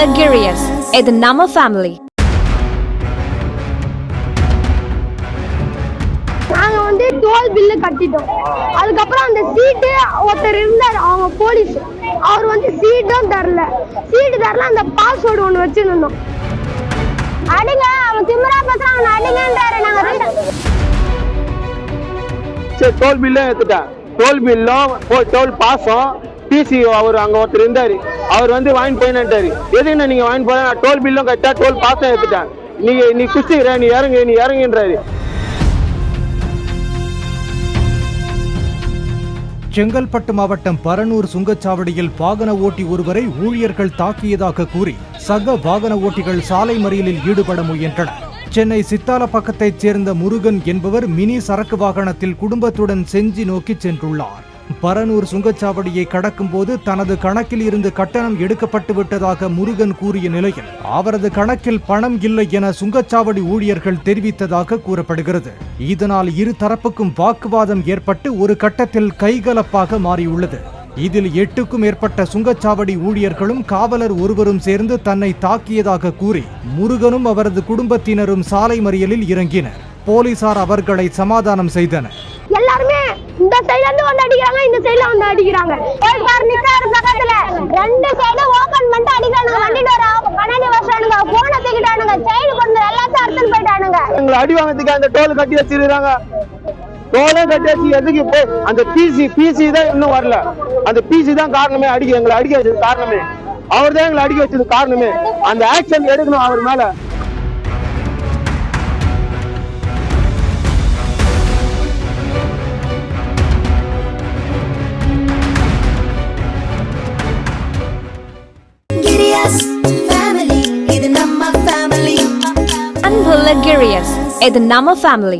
Luxurious. இது நம்ம family. நாங்க வந்து டோல் பில்லு கட்டிட்டோம். அதுக்கப்புறம் அந்த சீட்டு ஒருத்தர் இருந்தார், அவங்க போலீஸ். அவர் வந்து சீட்டும் தரல. அந்த பாஸ்வேர்டு ஒன்று வச்சுருந்தோம். அடிங்க, அவன் திமிரா பேசுறான், அவன் அடிங்கன்றாரு. நாங்க சரி, டோல் பில்லும் எடுத்துட்டேன். டோல் பில்லும் டோல் பாஸும் பிசி அவர் அங்க ஒருத்தர் இருந்தாரு, அவர் வந்து வாங்கி போயிட்டாரு. எதுன்னு நீங்க வாங்கி போல, நான் டோல் பில்லும் கட்டா டோல் பாஸும் எடுத்துட்டேன். நீ குச்சிக்கிற, நீ இறங்குன்றாரு. செங்கல்பட்டு மாவட்டம் பரனூர் சுங்கச்சாவடியில் வாகன ஓட்டி ஒருவரை ஊழியர்கள் தாக்கியதாக கூறி சக வாகன ஓட்டிகள் சாலை மறியலில் ஈடுபட முயன்றனர். சென்னை சித்தாலப்பக்கத்தைச் சேர்ந்த முருகன் என்பவர் மினி சரக்கு வாகனத்தில் குடும்பத்துடன் செஞ்சி நோக்கி சென்றுள்ளார். பரனூர் சுங்கச்சாவடியை கடக்கும் போது தனது கணக்கில் இருந்து கட்டணம் எடுக்கப்பட்டு விட்டதாக முருகன் கூறிய நிலையில் அவரது கணக்கில் பணம் இல்லை என சுங்கச்சாவடி ஊழியர்கள் தெரிவித்ததாக கூறப்படுகிறது. இதனால் இரு தரப்புக்கும் வாக்குவாதம் ஏற்பட்டு ஒரு கட்டத்தில் கைகலப்பாக மாறியுள்ளது. இதில் 8க்கும் மேற்பட்ட சுங்கச்சாவடி ஊழியர்களும் காவலர் ஒருவரும் சேர்ந்து தன்னை தாக்கியதாக கூறி முருகனும் அவரது குடும்பத்தினரும் சாலை மறியலில் இறங்கினர். போலீசார் அவர்களை சமாதானம் செய்தனர். எல்லாருமே இந்த சைடுல இருந்து வந்து அடிக்கிறாங்க, இந்த சைடுல வந்து அடிக்கிறாங்க. போலீஸ்கார் நிக்காரு பக்கத்துல, ரெண்டு சைடு ஓபன் பண்ணிட்டு அடிக்கிறாங்க. வண்டில வர கண்ணாடி வச்சானுங்க, போனை தூக்கிட்டானுங்க, செயின் கொண்டு எல்லாத்தையும் அறுத்துட்டு போயிட்டானுங்க. எங்களை அடி வாங்கிறதுக்கு அந்த டோல் கட்டி வச்சிருக்காங்க. டோலும் கட்டி வச்சு எதுக்கு அந்த பிசி தான் இன்னும் வரல. அந்த பிசி தான் காரணமே, எங்களை அடிக்க வச்சது காரணமே. அவர் தான் எங்களை அடிக்க வச்சது காரணமே. அந்த ஆக்ஷன் எடுக்கணும் அவர் மேல. Luxurious. இது நம்ம ஃபேமிலி.